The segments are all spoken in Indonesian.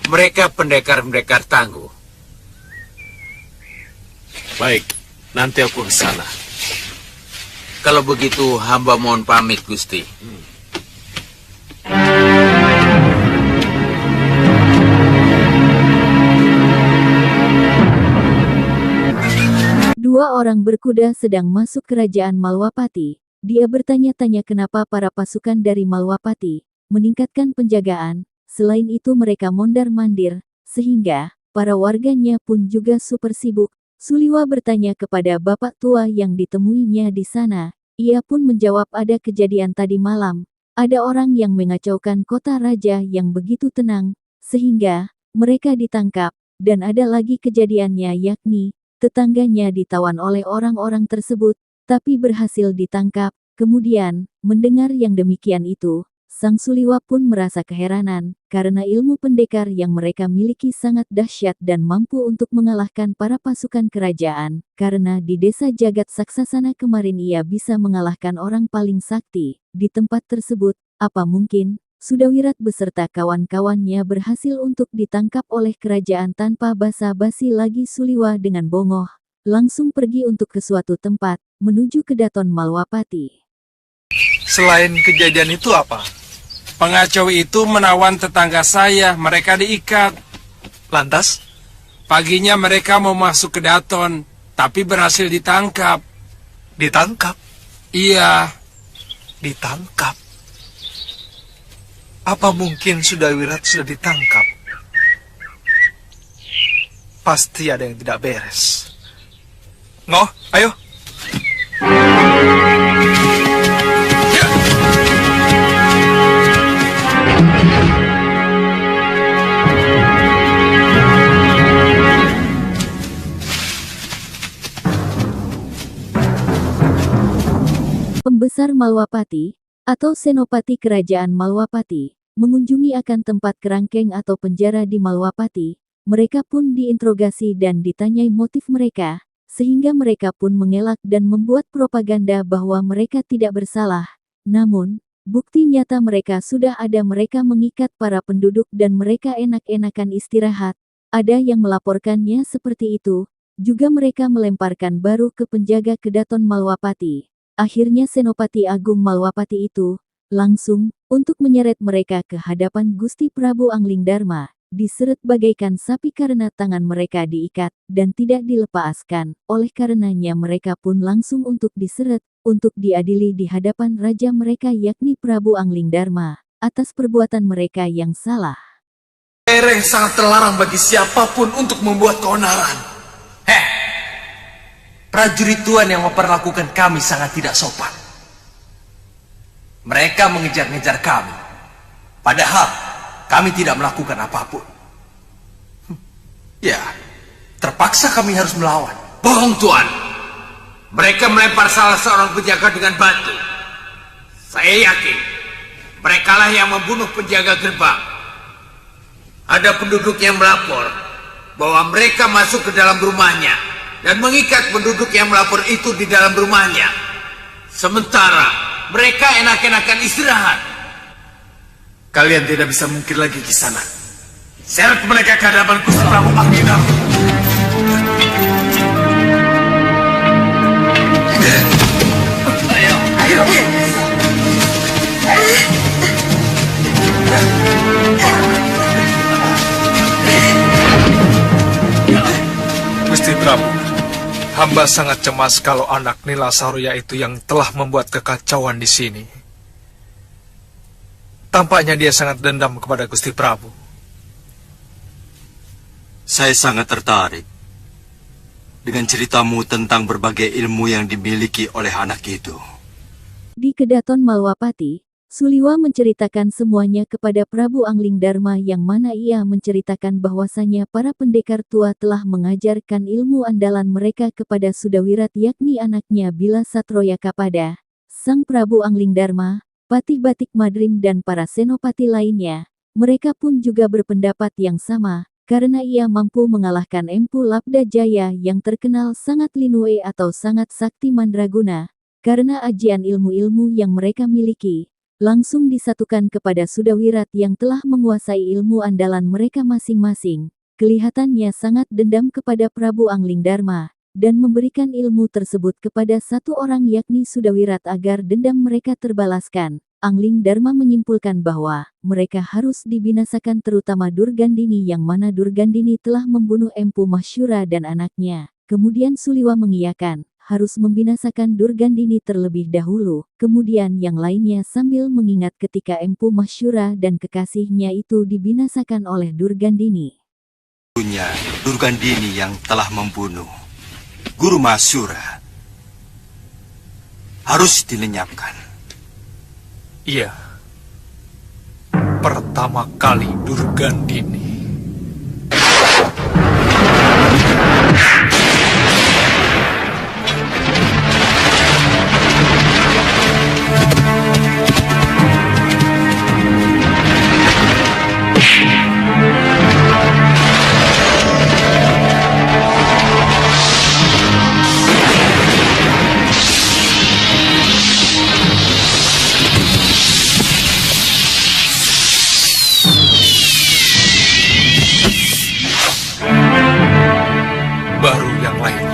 Mereka pendekar-pendekar tangguh. Baik, nanti aku ke sana. Kalau begitu, hamba mohon pamit, Gusti. Dua orang berkuda sedang masuk kerajaan Malwapati. Dia bertanya-tanya kenapa para pasukan dari Malwapati meningkatkan penjagaan. Selain itu mereka mondar-mandir, sehingga para warganya pun juga super sibuk. Suliwa bertanya kepada bapak tua yang ditemuinya di sana. Ia pun menjawab ada kejadian tadi malam. Ada orang yang mengacaukan kota raja yang begitu tenang, sehingga mereka ditangkap. Dan ada lagi kejadiannya yakni tetangganya ditawan oleh orang-orang tersebut, tapi berhasil ditangkap. Kemudian, mendengar yang demikian itu, Sang Suliwa pun merasa keheranan, karena ilmu pendekar yang mereka miliki sangat dahsyat dan mampu untuk mengalahkan para pasukan kerajaan, karena di desa Jagat Saksasana kemarin ia bisa mengalahkan orang paling sakti. Di tempat tersebut, apa mungkin, Sudawirat beserta kawan-kawannya berhasil untuk ditangkap oleh kerajaan tanpa basa-basi lagi. Suliwa dengan bongoh, langsung pergi untuk ke suatu tempat, menuju ke Daton Malwapati. Selain kejadian itu apa? Pengacau itu menawan tetangga saya, mereka diikat. Lantas? Paginya mereka mau masuk ke Daton, tapi berhasil ditangkap. Ditangkap? Iya. Ditangkap? Apa mungkin Sudawirat sudah ditangkap? Pasti ada yang tidak beres. Ngoh, ayo. Pembesar Malwapati, atau Senopati Kerajaan Malwapati, mengunjungi akan tempat kerangkeng atau penjara di Malwapati. Mereka pun diinterogasi dan ditanyai motif mereka, sehingga mereka pun mengelak dan membuat propaganda bahwa mereka tidak bersalah. Namun, bukti nyata mereka sudah ada. Mereka mengikat para penduduk dan mereka enak-enakan istirahat. Ada yang melaporkannya seperti itu. Juga mereka melemparkan baru ke penjaga Kedaton Malwapati. Akhirnya Senopati Agung Malwapati itu langsung untuk menyeret mereka ke hadapan Gusti Prabu Anglingdarma, diseret bagaikan sapi karena tangan mereka diikat dan tidak dilepaskan. Oleh karenanya mereka pun langsung untuk diseret untuk diadili di hadapan raja mereka yakni Prabu Anglingdarma atas perbuatan mereka yang salah. Ereng sangat terlarang bagi siapapun untuk membuat keonaran. Prajurit Tuan yang memperlakukan kami sangat tidak sopan. Mereka mengejar-ngejar kami, padahal kami tidak melakukan apapun. Ya, terpaksa kami harus melawan. Bohong, Tuan. Mereka melempar salah seorang penjaga dengan batu. Saya yakin, merekalah yang membunuh penjaga gerbang. Ada penduduk yang melapor bahwa mereka masuk ke dalam rumahnya dan mengikat penduduk yang melapor itu di dalam rumahnya. Sementara mereka enak-enakan istirahat. Kalian tidak bisa mungkir lagi di sana. Seret mereka ke hadapan Gusti Prabu Anglingdarma. Ayo. Gusti Prabu, hamba sangat cemas kalau anak Nila Saruya itu yang telah membuat kekacauan di sini. Tampaknya dia sangat dendam kepada Gusti Prabu. Saya sangat tertarik dengan ceritamu tentang berbagai ilmu yang dimiliki oleh anak itu. Di Kedaton Malwapati, Suliwa menceritakan semuanya kepada Prabu Anglingdarma yang mana ia menceritakan bahwasanya para pendekar tua telah mengajarkan ilmu andalan mereka kepada Sudawirat yakni anaknya Bila Satroya Kapada. Sang Prabu Anglingdarma, Patih Batik Madrim dan para senopati lainnya, mereka pun juga berpendapat yang sama, karena ia mampu mengalahkan Empu Labda Jaya yang terkenal sangat linue atau sangat sakti mandraguna, karena ajian ilmu-ilmu yang mereka miliki. langsung disatukan kepada Sudawirat yang telah menguasai ilmu andalan mereka masing-masing. Kelihatannya sangat dendam kepada Prabu Anglingdarma, dan memberikan ilmu tersebut kepada satu orang yakni Sudawirat agar dendam mereka terbalaskan. Anglingdarma menyimpulkan bahwa mereka harus dibinasakan terutama Durgandini yang mana Durgandini telah membunuh Empu Masyura dan anaknya. Kemudian Suliwa mengiyakan, harus membinasakan Durgandini terlebih dahulu, kemudian yang lainnya sambil mengingat ketika Empu Masyura dan kekasihnya itu dibinasakan oleh Durgandini. Durgandini yang telah membunuh Guru Masyura harus dilenyapkan. Iya. Pertama kali Durgandini. Baru yang lainnya.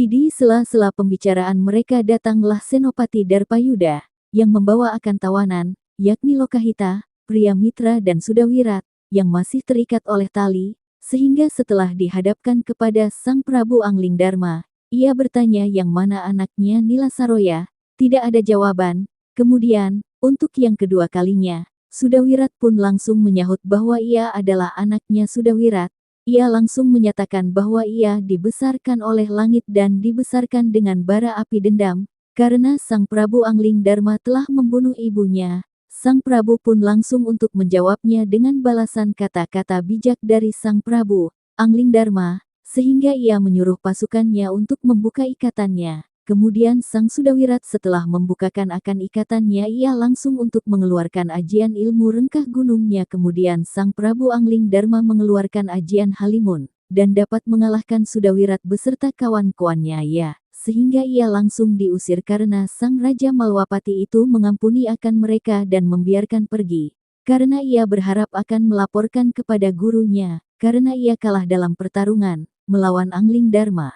Di sela-sela pembicaraan mereka datanglah Senopati Darpayuda, yang membawa akan tawanan, yakni Lokahita, pria mitra dan Sudawirat, yang masih terikat oleh tali, sehingga setelah dihadapkan kepada Sang Prabu Anglingdarma, ia bertanya yang mana anaknya Nila Saroya, tidak ada jawaban. Kemudian, untuk yang kedua kalinya, Sudawirat pun langsung menyahut bahwa ia adalah anaknya Sudawirat. Ia langsung menyatakan bahwa ia dibesarkan oleh langit dan dibesarkan dengan bara api dendam, karena Sang Prabu Anglingdarma telah membunuh ibunya. Sang Prabu pun langsung untuk menjawabnya dengan balasan kata-kata bijak dari Sang Prabu Anglingdarma, sehingga ia menyuruh pasukannya untuk membuka ikatannya. Kemudian Sang Sudawirat setelah membukakan akan ikatannya ia langsung untuk mengeluarkan ajian ilmu rengkah gunungnya. Kemudian Sang Prabu Anglingdarma mengeluarkan ajian Halimun, dan dapat mengalahkan Sudawirat beserta kawan-kawannya sehingga ia langsung diusir karena Sang Raja Malwapati itu mengampuni akan mereka dan membiarkan pergi. Karena ia berharap akan melaporkan kepada gurunya, karena ia kalah dalam pertarungan melawan Anglingdarma.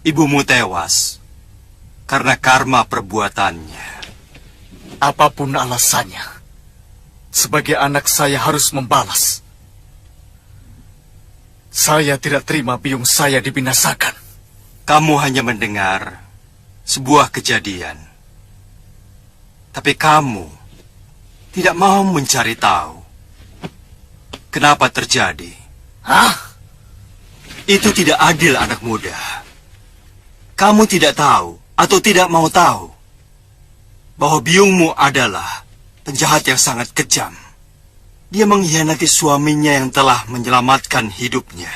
Ibumu tewas karena karma perbuatannya. Apapun alasannya, sebagai anak saya harus membalas. Saya tidak terima biung saya dibinasakan. Kamu hanya mendengar sebuah kejadian, tapi kamu tidak mau mencari tahu kenapa terjadi. Hah? Itu tidak adil, anak muda. Kamu tidak tahu atau tidak mau tahu bahwa biungmu adalah penjahat yang sangat kejam. Dia mengkhianati suaminya yang telah menyelamatkan hidupnya.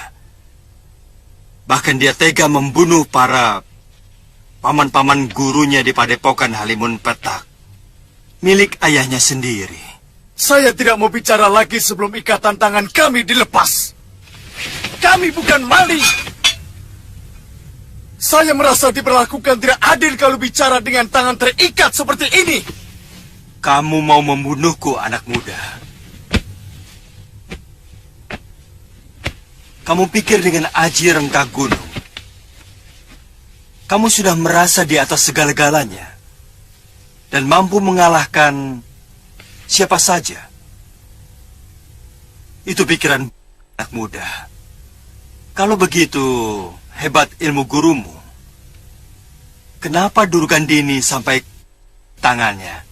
Bahkan dia tega membunuh para paman-paman gurunya di Padepokan Halimun Petak, milik ayahnya sendiri. Saya tidak mau bicara lagi sebelum ikatan tangan kami dilepas. Kami bukan maling. Saya merasa diperlakukan tidak adil kalau bicara dengan tangan terikat seperti ini. Kamu mau membunuhku, anak muda? Kamu pikir dengan aji rengkah gunung, kamu sudah merasa di atas segala-galanya dan mampu mengalahkan siapa saja? Itu pikiran anak muda. Kalau begitu hebat ilmu gurumu, kenapa Durgandini sampai tangannya?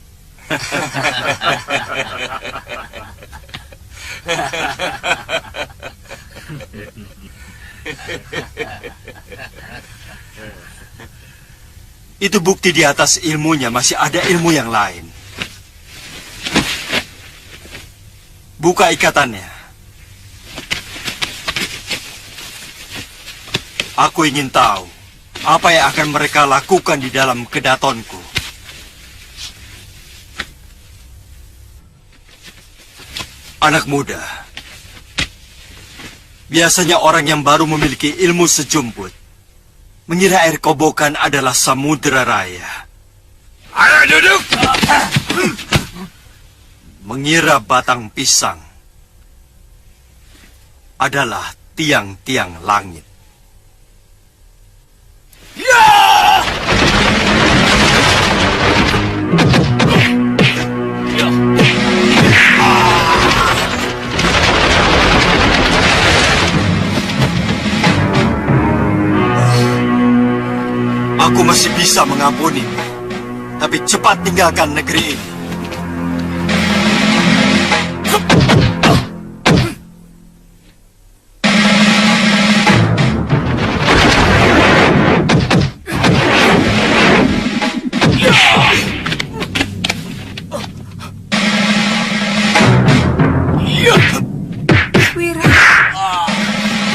Itu bukti di atas ilmunya masih ada ilmu yang lain. Buka ikatannya. Aku ingin tahu apa yang akan mereka lakukan di dalam kedatonku. Anak muda, biasanya orang yang baru memiliki ilmu sejumput mengira air kobokan adalah samudera raya. Ayo duduk! Mengira batang pisang adalah tiang-tiang langit. Aku masih bisa mengampunimu, tapi cepat tinggalkan negeri ini. Wira.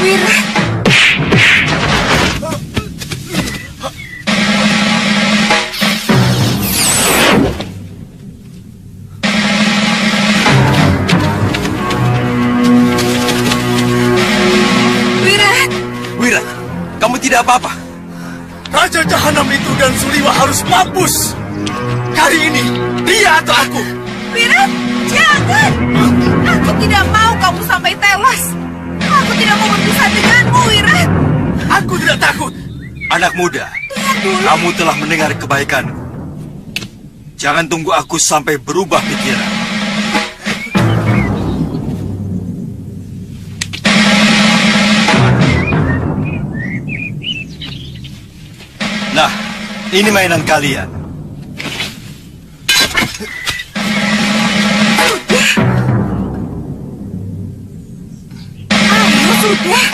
Wira. Wira, kamu tidak apa-apa. Raja Jahanam itu dan Suliwa harus mampus. Kali ini, dia atau aku. Wira, jangan. Aku tidak mau kamu sampai tewas. Aku tidak mau berpisah denganmu, Wira. Aku tidak takut. Anak muda, kamu telah mendengar kebaikanku. Jangan tunggu aku sampai berubah pikiran. Nah, ini mainan kalian. Ayo, sudah.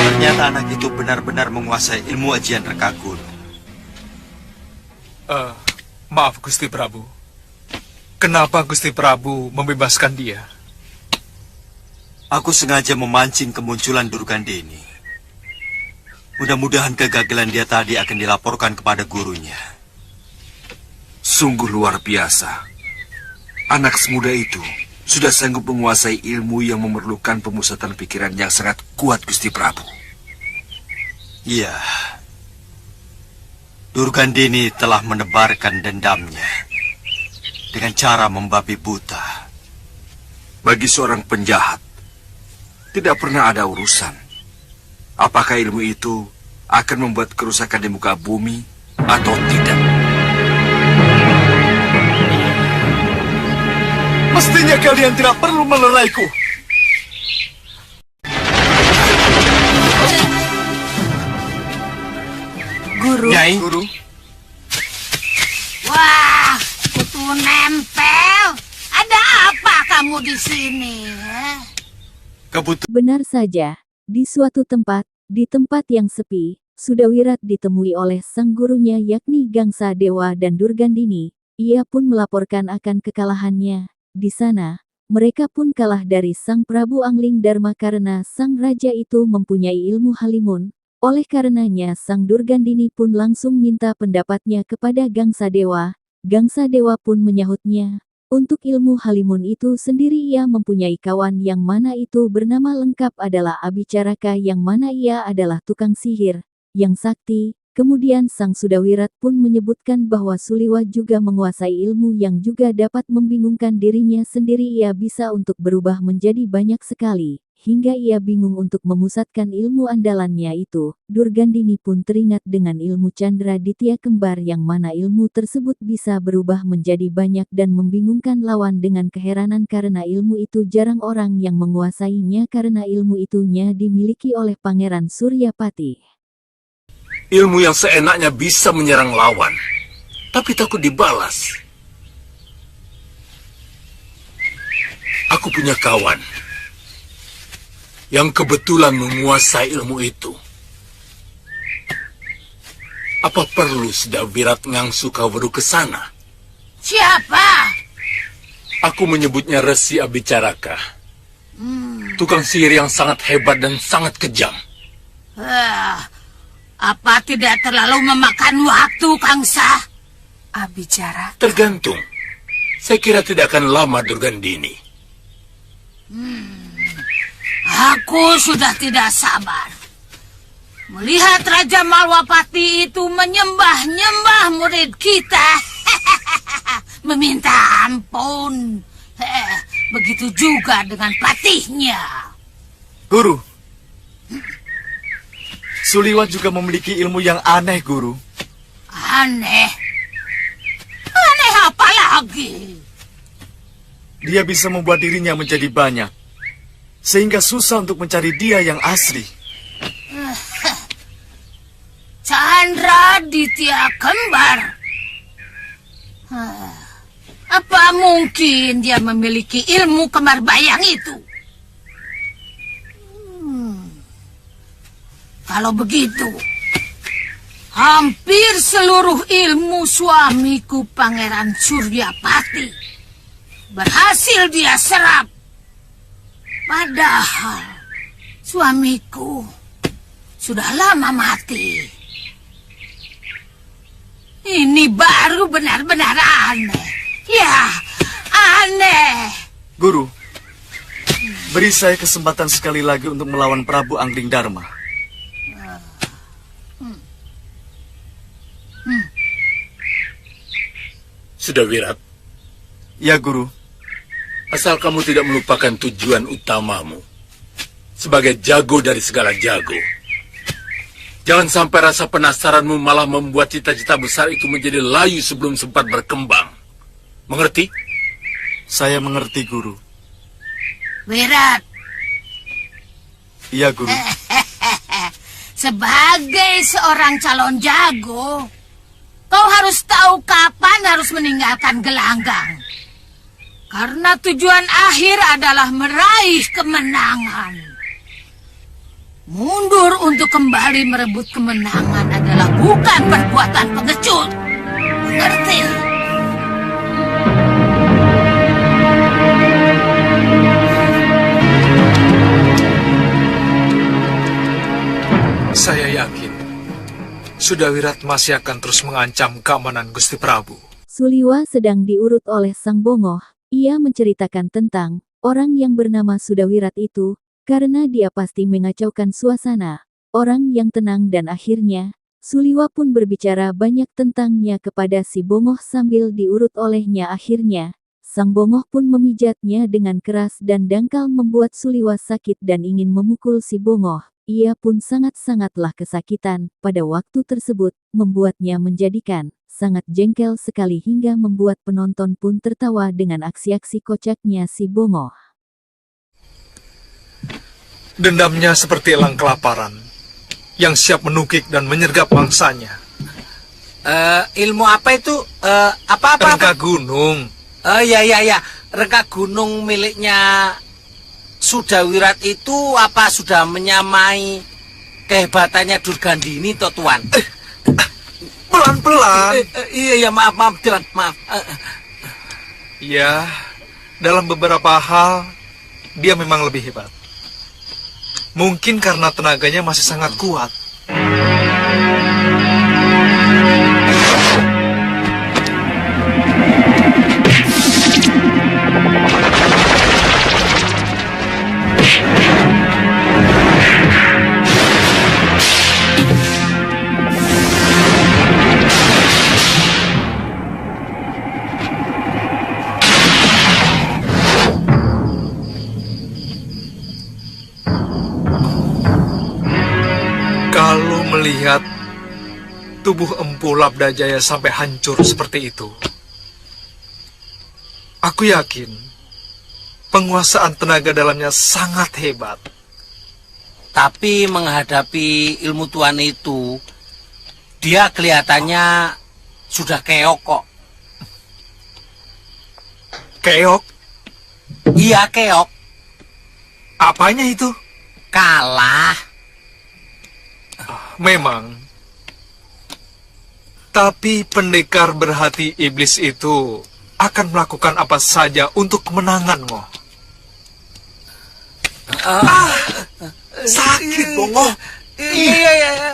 Ternyata anak itu benar-benar menguasai ilmu ajian reka gunung. Maaf Gusti Prabu. Kenapa Gusti Prabu membebaskan dia? Aku sengaja memancing kemunculan Durgandini. Mudah-mudahan kegagalan dia tadi akan dilaporkan kepada gurunya. Sungguh luar biasa. Anak semuda itu sudah sanggup menguasai ilmu yang memerlukan pemusatan pikiran yang sangat kuat, Gusti Prabu. Iya. Durgandini telah menebarkan dendamnya dengan cara membabi buta. Bagi seorang penjahat, tidak pernah ada urusan apakah ilmu itu akan membuat kerusakan di muka bumi atau tidak. Mestinya kalian tidak perlu meleraiku. Guru. Nyai, Guru, Wah, kutu nempel. Ada apa kamu di sini? Benar saja, di suatu tempat, di tempat yang sepi, Sudawirat ditemui oleh sang gurunya yakni Gangsa Dewa dan Durgandini. Ia pun melaporkan akan kekalahannya. Di sana, mereka pun kalah dari sang Prabu Angling Dharma karena sang raja itu mempunyai ilmu halimun. Oleh karenanya sang Durgandini pun langsung minta pendapatnya kepada Gangsa Dewa. Gangsa Dewa pun menyahutnya. Untuk ilmu halimun itu sendiri ia mempunyai kawan yang mana itu bernama lengkap adalah Abicaraka yang mana ia adalah tukang sihir, yang sakti. Kemudian sang Sudawirat pun menyebutkan bahwa Suliwa juga menguasai ilmu yang juga dapat membingungkan dirinya sendiri. Ia bisa untuk berubah menjadi banyak sekali. Hingga ia bingung untuk memusatkan ilmu andalannya itu. Durgandini pun teringat dengan ilmu Chandra Ditya Kembar yang mana ilmu tersebut bisa berubah menjadi banyak dan membingungkan lawan dengan keheranan karena ilmu itu jarang orang yang menguasainya karena ilmu itunya dimiliki oleh Pangeran Suryapati. Ilmu yang seenaknya bisa menyerang lawan, tapi takut dibalas. Aku punya kawan. yang kebetulan menguasai ilmu itu. Apa perlu Sudawirat ngangsu Kaweru ke sana? Siapa? Aku menyebutnya Resi Abicaraka. Tukang sihir yang sangat hebat dan sangat kejam. Apa tidak terlalu memakan waktu, Kangsa? Abicara? Tergantung. Saya kira tidak akan lama, Durgandini. Aku sudah tidak sabar melihat Raja Malwapati itu menyembah-nyembah murid kita. Meminta ampun. Begitu juga dengan patihnya. Guru, Suliwa juga memiliki ilmu yang aneh, Guru. Aneh? Aneh apa lagi? Dia bisa membuat dirinya menjadi banyak, sehingga susah untuk mencari dia yang asli. Chandra Ditya Kembar. Apa mungkin dia memiliki ilmu kembar bayang itu? Kalau begitu, hampir seluruh ilmu suamiku Pangeran Suryapati berhasil dia serap. Padahal suamiku sudah lama mati. Ini baru benar-benar aneh. Ya, aneh. Guru, beri saya kesempatan sekali lagi untuk melawan Prabu Angling Dharma. Sudawirat. Ya, Guru. Asal kamu tidak melupakan tujuan utamamu. Sebagai jago dari segala jago. Jangan sampai rasa penasaranmu malah membuat cita-cita besar itu menjadi layu sebelum sempat berkembang. Mengerti? Saya mengerti, Guru. Wirat. Iya, Guru. Sebagai seorang calon jago, kau harus tahu kapan harus meninggalkan gelanggang. Karena tujuan akhir adalah meraih kemenangan. Mundur untuk kembali merebut kemenangan adalah bukan perbuatan pengecut. Mengerti? Saya yakin Sudawirat masih akan terus mengancam keamanan Gusti Prabu. Suliwa sedang diurut oleh Sang Bongoh. Ia menceritakan tentang orang yang bernama Sudawirat itu, karena dia pasti mengacaukan suasana. Orang yang tenang dan akhirnya, Suliwa pun berbicara banyak tentangnya kepada si Bongoh sambil diurut olehnya akhirnya. Sang Bongoh pun memijatnya dengan keras dan dangkal membuat Suliwa sakit dan ingin memukul si Bongoh. Ia pun sangat-sangatlah kesakitan pada waktu tersebut, membuatnya menjadikan sangat jengkel sekali hingga membuat penonton pun tertawa dengan aksi-aksi kocaknya si Bongoh. Dendamnya seperti elang kelaparan, yang siap menukik dan menyergap mangsanya. Ilmu apa itu? Apa-apa? Rengga gunung. Ya. Rengga gunung miliknya Sudawirat itu apa sudah menyamai kehebatannya Durgandini, toh Tuan? Pelan-pelan. Iya, maaf, Tuan, maaf. Ya, dalam beberapa hal, dia memang lebih hebat. Mungkin karena tenaganya masih sangat kuat. Kalau melihat tubuh Empu Labdajaya sampai hancur seperti itu, aku yakin penguasaan tenaga dalamnya sangat hebat. Tapi menghadapi ilmu Tuan itu, dia kelihatannya sudah keok kok. Keok? Iya, keok. Apanya itu? kalah. Memang. Tapi pendekar berhati iblis itu akan melakukan apa saja untuk kemenangan, Ngoh. Sakit, Bongo. Iya.